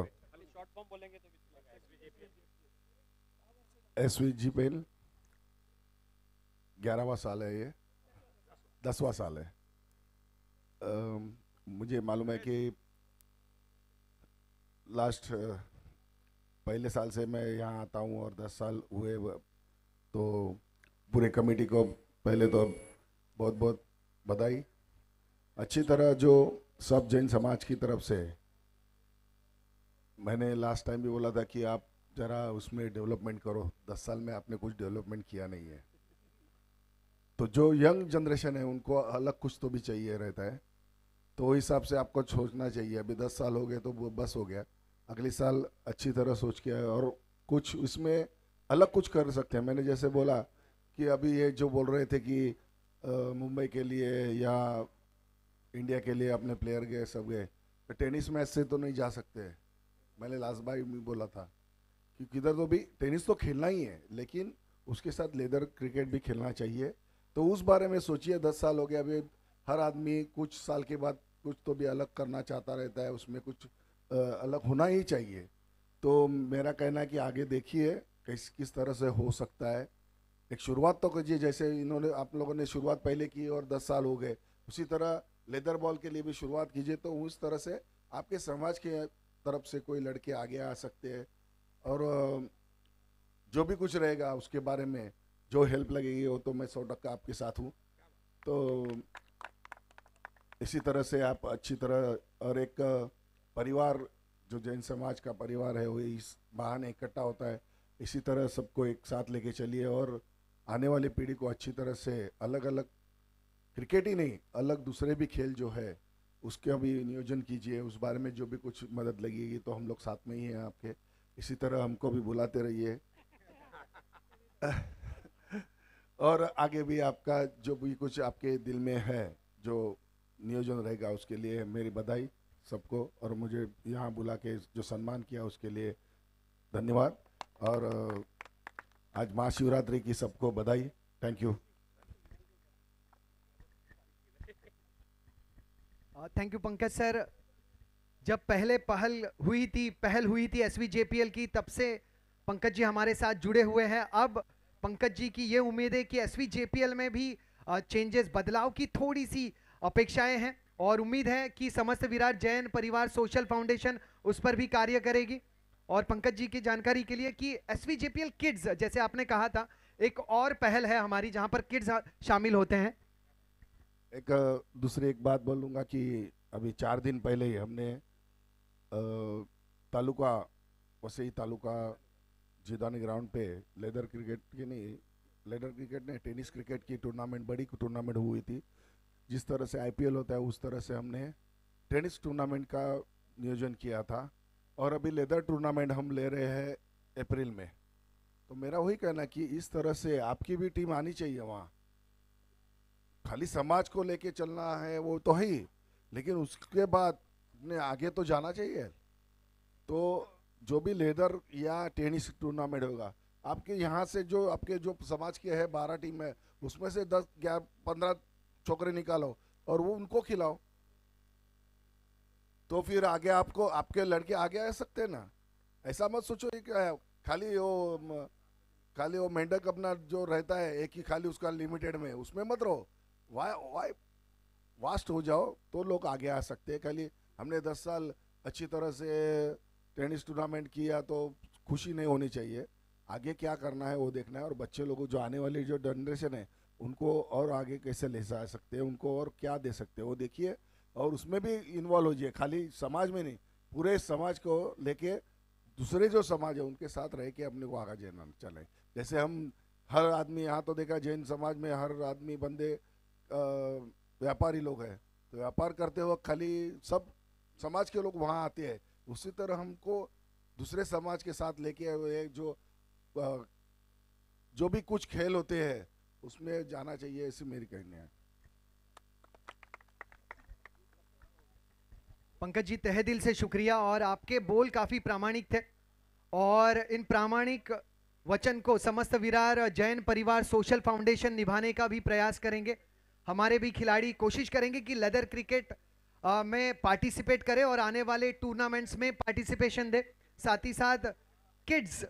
SVGPL 11वां साल है, ये 10वां साल है। मुझे मालूम है कि लास्ट पहले साल से मैं यहाँ आता हूँ और 10 साल हुए, तो पूरे कमेटी को पहले तो बहुत बहुत बधाई। अच्छी तरह जो सब जैन समाज की तरफ से, मैंने लास्ट टाइम भी बोला था कि आप ज़रा उसमें डेवलपमेंट करो, 10 साल में आपने कुछ डेवलपमेंट किया नहीं है, तो जो यंग जनरेशन है उनको अलग कुछ तो भी चाहिए रहता है, तो उस हिसाब से आपको सोचना चाहिए। अभी 10 साल हो गए तो वो बस हो गया, अगले साल अच्छी तरह सोच के और कुछ इसमें अलग कुछ कर सकते हैं। मैंने जैसे बोला कि अभी ये जो बोल रहे थे कि मुंबई के लिए या इंडिया के लिए अपने प्लेयर गए, सब गए, तो टेनिस मैच से तो नहीं जा सकते। मैंने लास्ट बार भी बोला था कि किधर तो भी टेनिस तो खेलना ही है, लेकिन उसके साथ लेदर क्रिकेट भी खेलना चाहिए। तो उस बारे में सोचिए, 10 साल हो गया, अभी हर आदमी कुछ साल के बाद कुछ तो भी अलग करना चाहता रहता है, उसमें कुछ अलग होना ही चाहिए। तो मेरा कहना है कि आगे देखिए किस तरह से हो सकता है, एक शुरुआत तो कीजिए, जैसे इन्होंने आप लोगों ने शुरुआत पहले की और 10 साल हो गए, उसी तरह लेदर बॉल के लिए भी शुरुआत कीजिए, तो उस तरह से आपके समाज के तरफ से कोई लड़के आगे आ सकते हैं। और जो भी कुछ रहेगा उसके बारे में जो हेल्प लगेगी वो तो मैं 100% आपके साथ हूँ। तो इसी तरह से आप अच्छी तरह, और एक परिवार जो जैन समाज का परिवार है वो इस बहाने इकट्ठा होता है, इसी तरह सबको एक साथ लेके चलिए और आने वाली पीढ़ी को अच्छी तरह से अलग अलग, क्रिकेट ही नहीं अलग दूसरे भी खेल जो है उसका भी नियोजन कीजिए। उस बारे में जो भी कुछ मदद लगेगी तो हम लोग साथ में ही हैं आपके, इसी तरह हमको भी बुलाते रहिए। और आगे भी आपका जो भी कुछ आपके दिल में है जो नियोजन रहेगा उसके लिए मेरी बधाई सबको, और मुझे यहाँ बुला के जो सम्मान किया उसके लिए धन्यवाद। और आज महाशिवरात्रि की सबको बधाई। Thank you. Thank you Pankaj sir. जब पहल हुई थी एसवीजेपीएल की, तब से पंकज जी हमारे साथ जुड़े हुए हैं। अब पंकज जी की ये उम्मीद है कि एसवीजेपीएल में भी चेंजेस, बदलाव की थोड़ी सी अपेक्षाएं हैं, और उम्मीद है कि समस्त विराट जैन परिवार सोशल फाउंडेशन उस पर भी कार्य करेगी। और पंकज जी की जानकारी के लिए कि एसवीजेपीएल किड्स, जैसे आपने कहा था, एक और पहल है हमारी जहां पर किड्स शामिल होते हैं। एक दूसरी एक बात बोलूँगा कि अभी 4 दिन पहले ही हमने तालुका, वसई तालुका जिदानी ग्राउंड पे लेदर क्रिकेट नहीं, टेनिस क्रिकेट की टूर्नामेंट, बड़ी टूर्नामेंट हुई थी। जिस तरह से आईपीएल होता है उस तरह से हमने टेनिस टूर्नामेंट का नियोजन किया था, और अभी लेदर टूर्नामेंट हम ले रहे हैं अप्रैल में। तो मेरा वही कहना कि इस तरह से आपकी भी टीम आनी चाहिए वहाँ। खाली समाज को लेके चलना है वो तो है ही, लेकिन उसके बाद अपने आगे तो जाना चाहिए। तो जो भी लेदर या टेनिस टूर्नामेंट होगा, आपके यहाँ से जो आपके जो समाज के है 12 टीम है, उसमें से 10 15 छोकरे निकालो और वो उनको खिलाओ, तो फिर आगे आपको आपके लड़के आगे आ सकते हैं ना। ऐसा मत सोचो कि खाली वो मेंढक अपना जो रहता है एक ही, खाली उसका लिमिटेड में, उसमें मत रहो। वाई वास्ट हो जाओ तो लोग आगे आ सकते हैं। खाली हमने 10 साल अच्छी तरह से टेनिस टूर्नामेंट किया तो खुशी नहीं होनी चाहिए, आगे क्या करना है वो देखना है। और बच्चे लोगों जो आने वाली जो जनरेशन है उनको और आगे कैसे ले जा सकते हैं, उनको और क्या दे सकते हैं वो देखिए, और उसमें भी इन्वॉल्व हो जाइए। खाली समाज में नहीं, पूरे समाज को लेके दूसरे जो समाज है उनके साथ रह के अपने को आगे चलें। जैसे हम हर आदमी, यहाँ तो देखा जैन समाज में हर आदमी बंदे व्यापारी लोग हैं, तो व्यापार करते वक्त खाली सब समाज के लोग वहाँ आते हैं, उसी तरह हमको दूसरे समाज के साथ लेके हुए जो भी कुछ खेल होते हैं उसमें जाना चाहिए, ऐसी मेरी कहनी है। पंकज जी तहे दिल से शुक्रिया, और आपके बोल काफी प्रामाणिक थे, और इन प्रामाणिक वचन को समस्त विरार जैन परिवार सोशल फाउंडेशन निभाने का भी प्रयास करेंगे। हमारे भी खिलाड़ी कोशिश करेंगे कि लेदर क्रिकेट में पार्टिसिपेट करें और आने वाले टूर्नामेंट्स में पार्टिसिपेशन दे। साथ ही साथ किड्स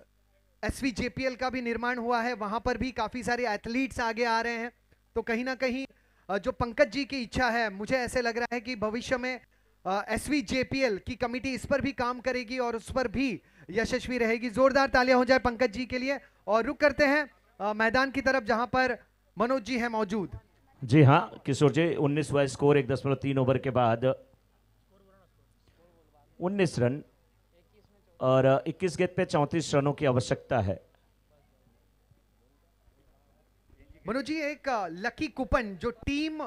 एसवीजेपीएल का भी निर्माण हुआ है, वहां पर भी काफी सारे एथलीट्स आगे आ रहे हैं। तो कहीं ना कहीं जो पंकज जी की इच्छा है, मुझे ऐसे लग रहा है कि भविष्य में एसवीजेपीएल की कमेटी इस पर भी काम करेगी और उस पर भी यशस्वी रहेगी। जोरदार तालियां हो जाए पंकज जी के लिए। और रुक करते हैं मैदान की तरफ जहां पर मनोज जी हैं मौजूद। जी हाँ किशोर जी, 19 हुआ स्कोर 1.3 ओवर के बाद 19 रन और 21 गेंद पे 34 रनों की आवश्यकता है। मनोज जी, एक लकी कूपन जो टीम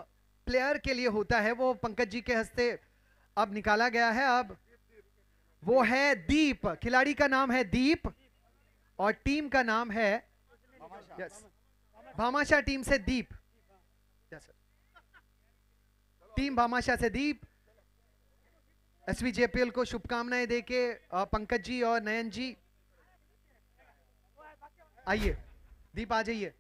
प्लेयर के लिए होता है वो पंकज जी के हस्ते अब निकाला गया है। अब वो है दीप, खिलाड़ी का नाम है दीप और टीम का नाम है भामाशाह टीम से दीप। टीम भामाशाह से दीप एसवीजेपीएल को शुभकामनाएं देके पंकज जी और नयन जी आइए, दीप आ जाइए।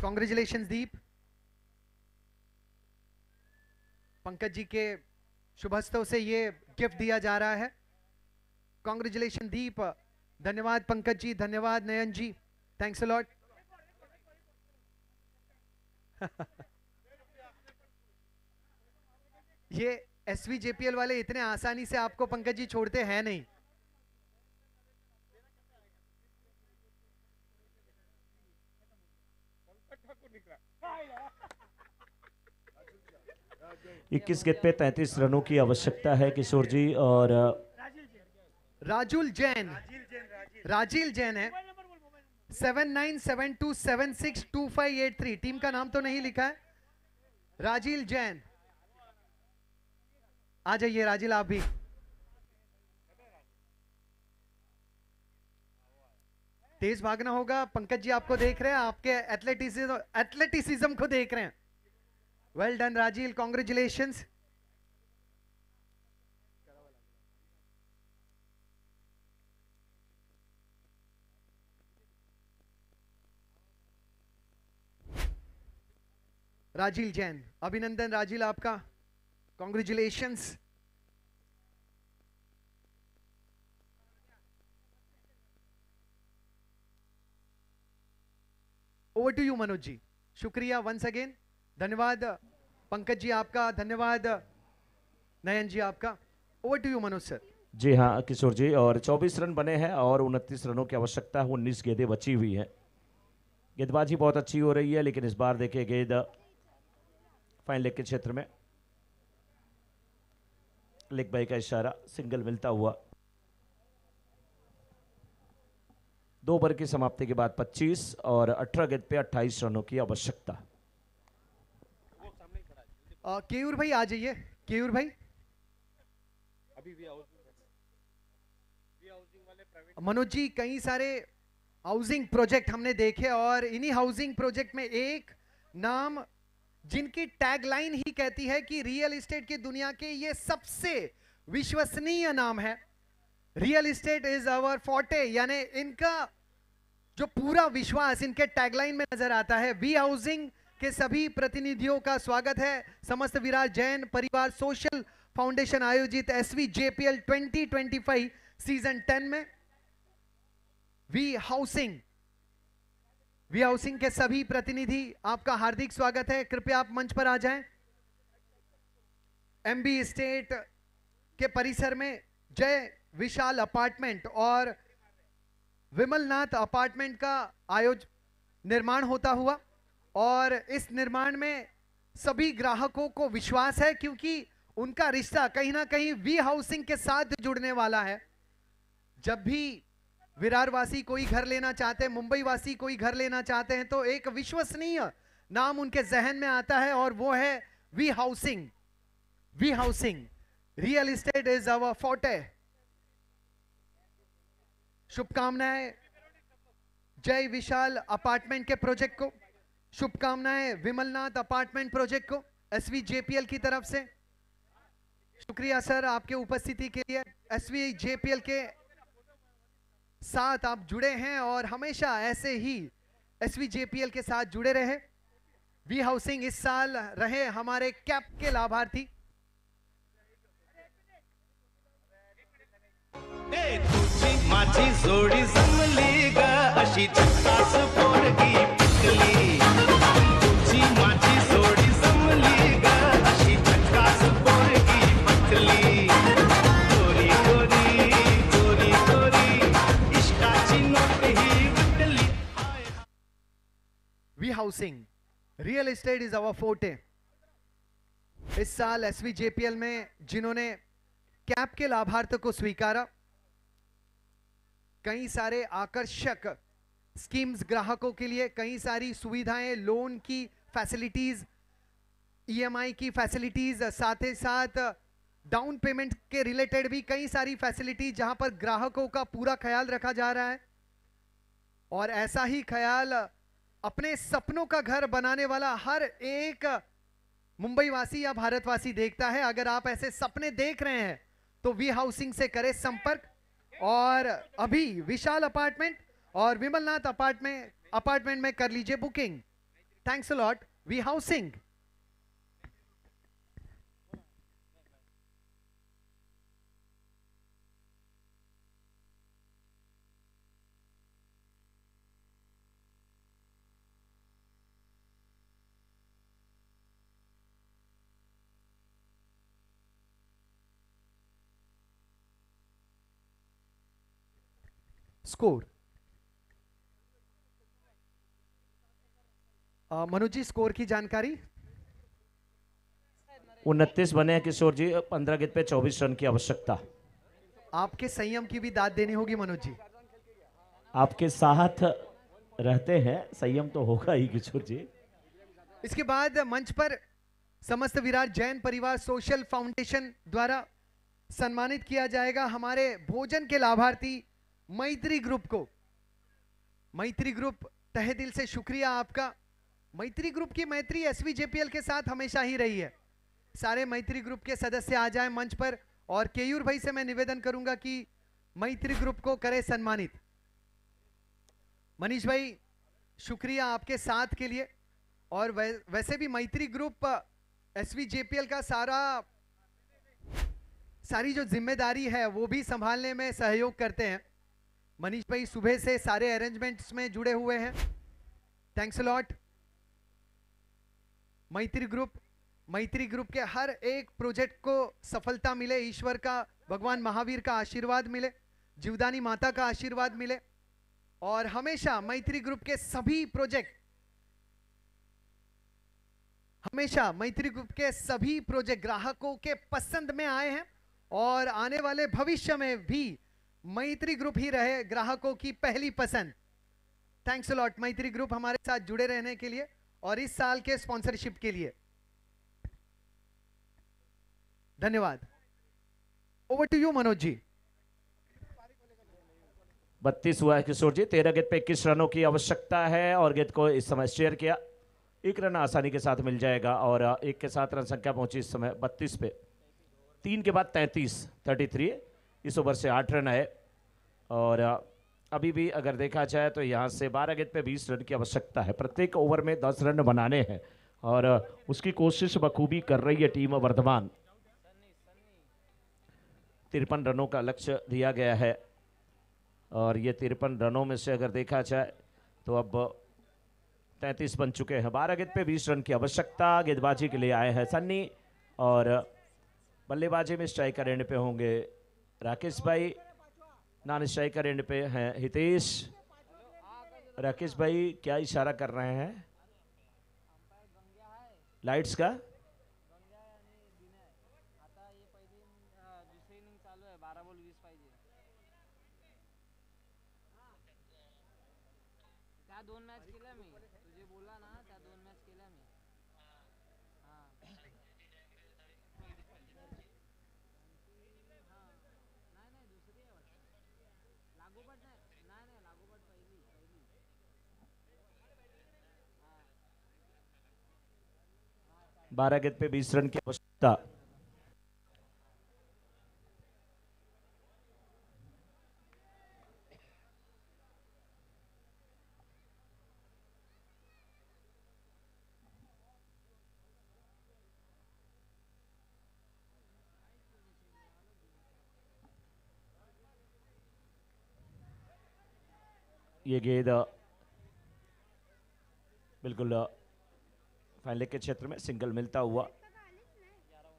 कॉन्ग्रेचुलेशंस दीप। पंकज जी के शुभ हस्तों से ये गिफ्ट दिया जा रहा है। कॉन्ग्रेचुलेशन दीप, धन्यवाद पंकज जी, धन्यवाद नयन जी, थैंक्स अ लॉट। ये एसवीजेपीएल वाले इतने आसानी से आपको पंकज जी छोड़ते हैं नहीं। इक्कीस गेंद पे 33 रनों की आवश्यकता है किशोर जी। और राजुल जैन, राजील जैन है 7972762583। टीम का नाम तो नहीं लिखा है। राजील जैन, आ जाइए राजील आप भी। तेज भागना होगा। पंकज जी आपको देख रहे हैं, आपके एथलेटिसिज्म को देख रहे हैं। Well done Rajeel, congratulations. Rajeel Jain, अभिनंदन राजील आपका, congratulations. Over to you Manoj ji. शुक्रिया वंस अगेन, धन्यवाद पंकज जी आपका, धन्यवाद नयन जी आपका। Over to you Manoj sir. जी हाँ किशोर जी, और 24 रन बने हैं और 29 रनों की आवश्यकता है। 19 गेंदें बची हुई हैं। गेंदबाजी बहुत अच्छी हो रही है, लेकिन इस बार देखिए गेंद फाइन लेग के क्षेत्र में, लेग बाई का इशारा, सिंगल मिलता हुआ। 2 ओवर की समाप्ति के बाद 25 और 18 गेंद पे 28 रनों की आवश्यकता। केयूर भाई आ जाइए। केयूर भाई, मनोज जी कई सारे हाउसिंग प्रोजेक्ट हमने देखे और इन्हीं हाउसिंग प्रोजेक्ट में एक नाम जिनकी टैगलाइन ही कहती है कि रियल एस्टेट की दुनिया के ये सबसे विश्वसनीय नाम है। Real estate is our forte, यानी इनका जो पूरा विश्वास इनके टैगलाइन में नजर आता है। वी हाउसिंग के सभी प्रतिनिधियों का स्वागत है समस्त विरार जैन परिवार सोशल फाउंडेशन आयोजित एसवीजेपीएल 2025 सीजन 10 में। वी हाउसिंग के सभी प्रतिनिधि आपका हार्दिक स्वागत है। कृपया आप मंच पर आ जाएं। एमबी एस्टेट के परिसर में जय विशाल अपार्टमेंट और विमलनाथ अपार्टमेंट का निर्माण होता हुआ, और इस निर्माण में सभी ग्राहकों को विश्वास है क्योंकि उनका रिश्ता कहीं ना कहीं वी हाउसिंग के साथ जुड़ने वाला है। जब भी विरार वासी कोई घर लेना चाहते हैं, मुंबई वासी कोई घर लेना चाहते हैं, तो एक विश्वसनीय नाम उनके जहन में आता है और वो है V housing. V housing, real estate is our forte. शुभकामनाएं जय विशाल अपार्टमेंट के प्रोजेक्ट को, शुभकामनाएं विमलनाथ अपार्टमेंट प्रोजेक्ट को एसवीजेपीएल की तरफ से। शुक्रिया सर आपके उपस्थिति के लिए। एसवीजेपीएल के साथ आप जुड़े हैं और हमेशा ऐसे ही एसवीजेपीएल के साथ जुड़े रहे। वी हाउसिंग इस साल रहे हमारे कैप के लाभार्थी। माझी जोडी जमली ग अशी झकास पोरगी पिकली। तुझी माझी जोडी जमली ग अशी झकास पोरगी पिकली। गोरी गोरी गोरी गोरी इश्काची नोट ही विटली। V housing, real estate is our forte. इस साल एसवीजेपीएल में जिन्होंने कैप के लाभार्थ को स्वीकारा, कई सारे आकर्षक स्कीम्स ग्राहकों के लिए, कई सारी सुविधाएं, लोन की फैसिलिटीज, ईएमआई की फैसिलिटीज, साथ ही साथ डाउन पेमेंट के रिलेटेड भी कई सारी फैसिलिटीज जहां पर ग्राहकों का पूरा ख्याल रखा जा रहा है। और ऐसा ही ख्याल अपने सपनों का घर बनाने वाला हर एक मुंबई वासी या भारतवासी देखता है। अगर आप ऐसे सपने देख रहे हैं तो वी हाउसिंग से करें संपर्क और अभी विशाल अपार्टमेंट और विमलनाथ अपार्टमेंट में कर लीजिए booking. Thanks a lot V housing. Score Manoj ji, score की जानकारी। 29 बने हैं किशोर जी, 15 गेंद पे 24 रन की आवश्यकता। आपके संयम की भी दाद देनी होगी मनोज जी। आपके साथ रहते हैं, संयम तो होगा ही किशोर जी। इसके बाद मंच पर समस्त विराट जैन परिवार सोशल फाउंडेशन द्वारा सम्मानित किया जाएगा हमारे भोजन के लाभार्थी मैत्री ग्रुप को। मैत्री ग्रुप, तहे दिल से शुक्रिया आपका। मैत्री ग्रुप की मैत्री एसवीजेपीएल के साथ हमेशा ही रही है। सारे मैत्री ग्रुप के सदस्य आ जाएं मंच पर, और केयूर भाई से मैं निवेदन करूंगा कि मैत्री ग्रुप को करे सम्मानित। मनीष भाई, शुक्रिया आपके साथ के लिए। और वैसे भी मैत्री ग्रुप एसवीजेपीएल का सारी जो जिम्मेदारी है वो भी संभालने में सहयोग करते हैं। मनीष भाई सुबह से सारे अरेंजमेंट्स में जुड़े हुए हैं। Thanks a lot. मैत्री ग्रुप के हर एक प्रोजेक्ट को सफलता मिले, ईश्वर का, भगवान महावीर का आशीर्वाद मिले, जीवदानी माता का आशीर्वाद मिले, और हमेशा मैत्री ग्रुप के सभी प्रोजेक्ट ग्राहकों के पसंद में आए हैं, और आने वाले भविष्य में भी मैत्री ग्रुप ही रहे ग्राहकों की पहली पसंद। थैंक्स अ लॉट मैत्री ग्रुप हमारे साथ जुड़े रहने के लिए और इस साल के स्पॉन्सरशिप के लिए धन्यवाद। ओवर टू यू मनोज जी। 32 हुआ है किशोर जी, 13 गेंद पे 21 रनों की आवश्यकता है, और गेंद को इस समय शेयर किया, 1 रन आसानी के साथ मिल जाएगा, और 1 के साथ रन संख्या पहुंची इस समय 32 पे। 3 के बाद 33, इस ओवर से 8 रन है, और अभी भी अगर देखा जाए तो यहाँ से 12 गेंद पे 20 रन की आवश्यकता है। प्रत्येक ओवर में 10 रन बनाने हैं, और उसकी कोशिश बखूबी कर रही है टीम वर्धमान। 53 रनों का लक्ष्य दिया गया है, और ये 53 रनों में से अगर देखा जाए तो अब 33 बन चुके हैं। 12 गेंद पे 20 रन की आवश्यकता। गेंदबाजी के लिए आए हैं सन्नी, और बल्लेबाजी में स्ट्राइकर एंड पे होंगे राकेश भाई, नॉन स्ट्राइकर एंड पे हैं हितेश। राकेश भाई क्या इशारा कर रहे हैं? लाइट्स का त्या 2 मॅच केल्या मी, तुझे बोला ना, त्या 2 मॅच केल्या मी. हां नाही नाही, दुसरी आहे वाटतं. लागोपाठ नाही नाही, लागोपाठ पहिली. 12 गेंद पे 20 रन की आवश्यकता। ये गेंद बिल्कुल फाइनल के क्षेत्र में सिंगल मिलता हुआ।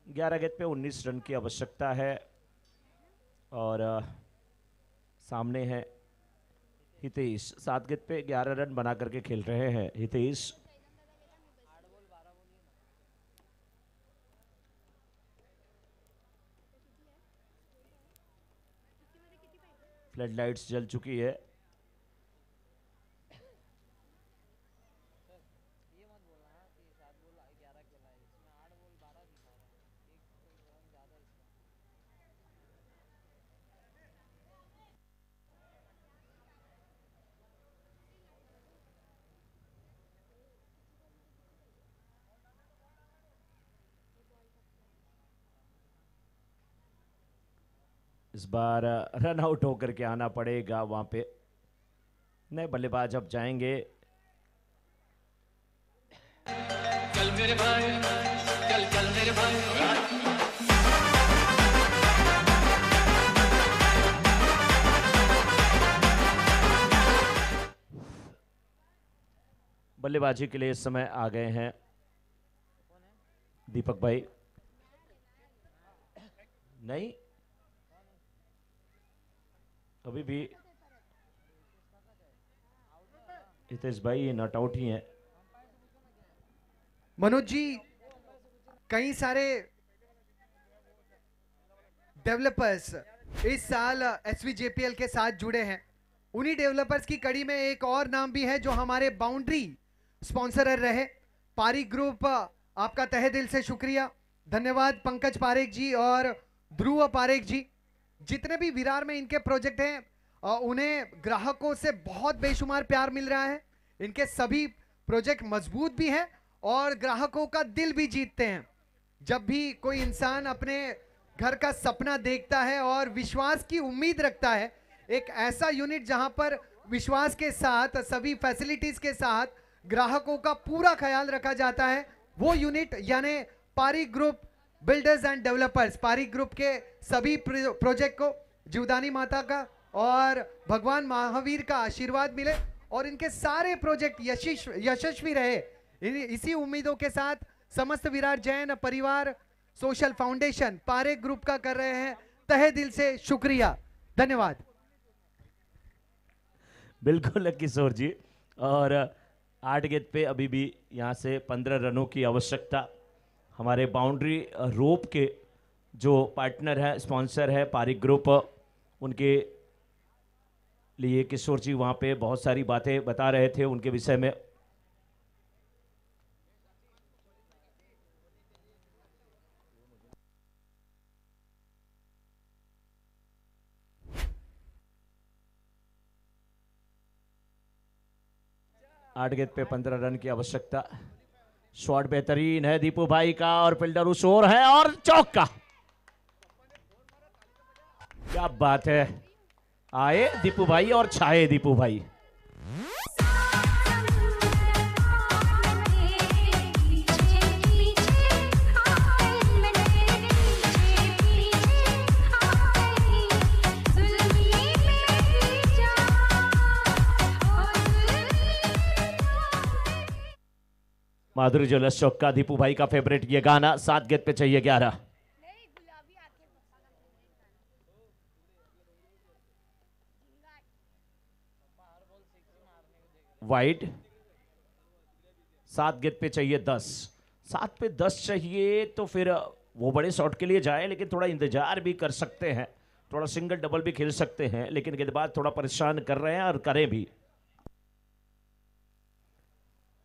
11 गेंद पे 19 रन की आवश्यकता है, और सामने है हितेश। 7 गेंद पे 11 रन बना करके खेल रहे हैं हितेश। फ्लड लाइट्स जल चुकी है। इस बार रन आउट होकर के आना पड़ेगा वहां पे। नए बल्लेबाज अब जाएंगे। चल मेरे भाई, चल चल मेरे भाई। बल्लेबाजी के लिए इस समय आ गए हैं दीपक भाई। नहीं, अभी भी हितेश भाई ये नॉट आउट ही है। मनोज जी, कई सारे डेवलपर्स इस साल एसवीजेपीएल के साथ जुड़े हैं। उन्हीं डेवलपर्स की कड़ी में एक और नाम भी है जो हमारे बाउंड्री स्पॉन्सरर रहे, पारिक ग्रुप। आपका तहे दिल से शुक्रिया, धन्यवाद पंकज पारेख जी और ध्रुव पारेख जी। जितने भी विरार में इनके प्रोजेक्ट हैं उन्हें ग्राहकों से बहुत बेशुमार प्यार मिल रहा है। इनके सभी प्रोजेक्ट मजबूत भी हैं और ग्राहकों का दिल भी जीतते हैं। जब भी कोई इंसान अपने घर का सपना देखता है और विश्वास की उम्मीद रखता है, एक ऐसा यूनिट जहां पर विश्वास के साथ सभी फैसिलिटीज के साथ ग्राहकों का पूरा ख्याल रखा जाता है, वो यूनिट यानी Pareek group builders and developers. Pareek group के सभी प्रोजेक्ट को जीवदानी माता का और भगवान महावीर का आशीर्वाद मिले और इनके सारे प्रोजेक्ट यशस्वी रहे, इसी उम्मीदों के साथ समस्त विरार जैन परिवार सोशल फाउंडेशन पारेख ग्रुप का कर रहे हैं तहे दिल से शुक्रिया, धन्यवाद। बिल्कुल किशोर जी। और 8 गेंद पे अभी भी यहाँ से 15 रनों की आवश्यकता। हमारे बाउंड्री रोप के जो पार्टनर है, स्पॉन्सर है पारिक ग्रुप, उनके लिए किशोर जी वहाँ पे बहुत सारी बातें बता रहे थे उनके विषय में। आठ गेंद पे 15 रन की आवश्यकता। शॉट बेहतरीन है दीपू भाई का और फील्डर उस ओर है और चौका। क्या बात है, आए दीपू भाई और छाए दीपू भाई। माधुरी ज्वेलर्स चौका, दीपू भाई का फेवरेट ये गाना। 7 गेंद पे चाहिए 11। वाइड। 7 गेंद पे चाहिए 10। 7 पे 10 चाहिए तो फिर वो बड़े शॉट के लिए जाए, लेकिन थोड़ा इंतजार भी कर सकते हैं, थोड़ा सिंगल डबल भी खेल सकते हैं, लेकिन गेंदबाज थोड़ा परेशान कर रहे हैं और करें भी।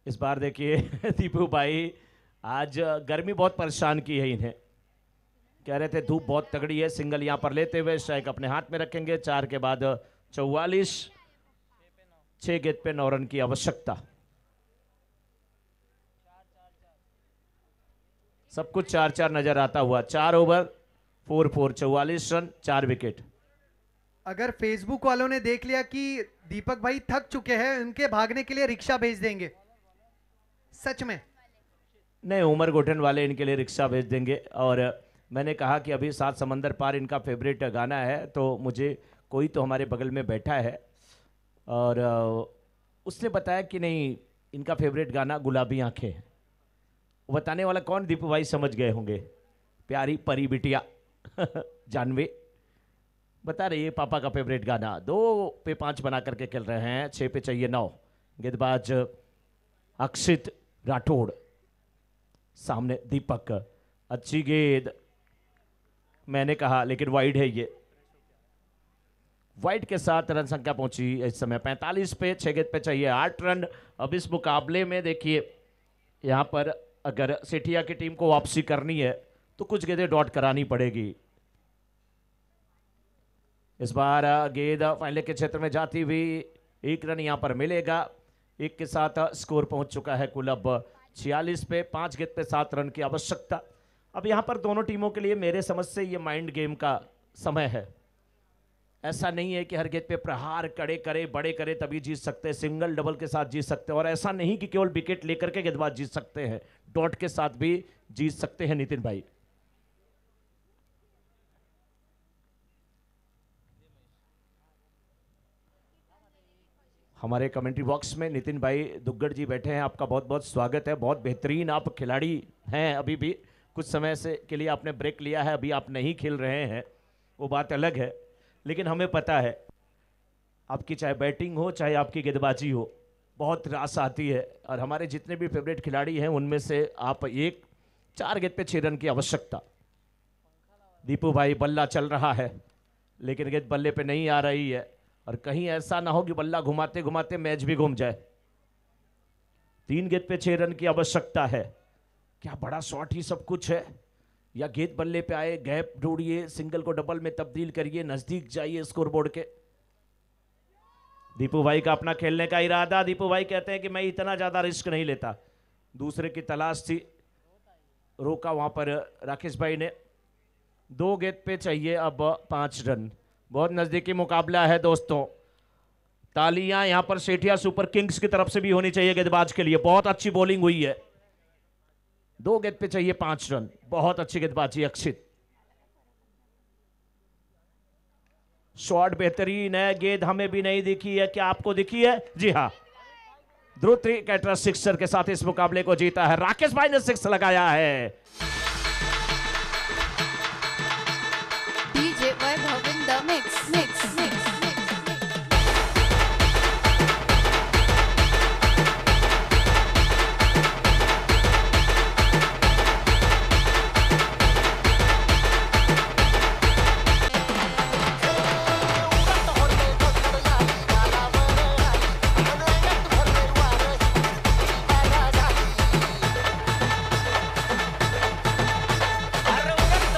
इस बार देखिए दीपू भाई आज गर्मी बहुत परेशान की है इन्हें। कह रहे थे धूप बहुत तगड़ी है, सिंगल यहां पर लेते हुए स्ट्राइक अपने हाथ में रखेंगे। 4 के बाद 44। 6 गेंद पे 9 रन की आवश्यकता। सब कुछ 4-4 नजर आता हुआ। 4 ओवर 4-4, 44 रन, 4 विकेट। अगर फेसबुक वालों ने देख लिया कि दीपक भाई थक चुके हैं, उनके भागने के लिए रिक्शा भेज देंगे। सच में नहीं, उमर गोठन वाले इनके लिए रिक्शा भेज देंगे। और मैंने कहा कि अभी 7 समंदर पार इनका फेवरेट गाना है, तो मुझे कोई तो हमारे बगल में बैठा है और उसने बताया कि नहीं इनका फेवरेट गाना गुलाबी आंखें है। वो बताने वाला कौन, दीपू भाई समझ गए होंगे, प्यारी परी बिटिया जानवे बता रही है पापा का फेवरेट गाना। 2 पे 5 बना करके खेल रहे हैं। 6 पे चाहिए 9। गेंदबाज अक्षित राठौड़, सामने दीपक। अच्छी गेंद मैंने कहा, लेकिन वाइड है ये। वाइड के साथ रन संख्या पहुंची इस समय 45 पे। 6 गेंद पे चाहिए 8 रन। अब इस मुकाबले में देखिए यहां पर अगर सेठिया की टीम को वापसी करनी है तो कुछ गेंदें डॉट करानी पड़ेगी। इस बार गेंद फाइनल के क्षेत्र में जाती हुई 1 रन यहां पर मिलेगा। 1 के साथ स्कोर पहुंच चुका है कुल अब 46 पे। 5 गेंद पे 7 रन की आवश्यकता। अब यहां पर दोनों टीमों के लिए मेरे समझ से ये माइंड गेम का समय है। ऐसा नहीं है कि हर गेंद पे प्रहार कड़े करे बड़े करे तभी जीत सकते हैं, सिंगल डबल के साथ जीत सकते हैं। और ऐसा नहीं कि केवल विकेट लेकर के गेंदबाज जीत सकते हैं, डॉट के साथ भी जीत सकते हैं। नितिन भाई हमारे कमेंट्री बॉक्स में नितिन भाई दुग्गड़ जी बैठे हैं, आपका बहुत बहुत स्वागत है। बहुत बेहतरीन आप खिलाड़ी हैं। अभी भी कुछ समय से के लिए आपने ब्रेक लिया है, अभी आप नहीं खेल रहे हैं, वो बात अलग है, लेकिन हमें पता है आपकी चाहे बैटिंग हो चाहे आपकी गेंदबाजी हो, बहुत रास आती है। और हमारे जितने भी फेवरेट खिलाड़ी हैं उनमें से आप एक 4 गेंद पे 6 रन की आवश्यकता। दीपू भाई बल्ला चल रहा है लेकिन गेंद बल्ले पे नहीं आ रही है और कहीं ऐसा ना हो कि बल्ला घुमाते घुमाते मैच भी घूम जाए। 3 गेंद पे 6 रन की आवश्यकता है। क्या बड़ा शॉट ही सब कुछ है या गेंद बल्ले पे आए, गैप ढूंढिए, सिंगल को डबल में तब्दील करिए, नजदीक जाइए स्कोरबोर्ड के। दीपू भाई का अपना खेलने का इरादा। दीपू भाई कहते हैं कि मैं इतना ज्यादा रिस्क नहीं लेता। दूसरे की तलाश थी, रोका वहां पर राकेश भाई ने। 2 गेंद पे चाहिए अब 5 रन। बहुत नजदीकी मुकाबला है दोस्तों। तालियां यहां पर सेठिया सुपर किंग्स की तरफ से भी होनी चाहिए गेंदबाज के लिए। बहुत अच्छी बॉलिंग हुई है। 2 गेंद पे चाहिए 5 रन। बहुत अच्छी गेंदबाजी अक्षित। शॉट बेहतरीन है। गेंद हमें भी नहीं दिखी है, क्या आपको दिखी है? जी हाँ, ध्रुव कैटरस सिक्सर के साथ इस मुकाबले को जीता है। राकेश भाई ने 6 लगाया है।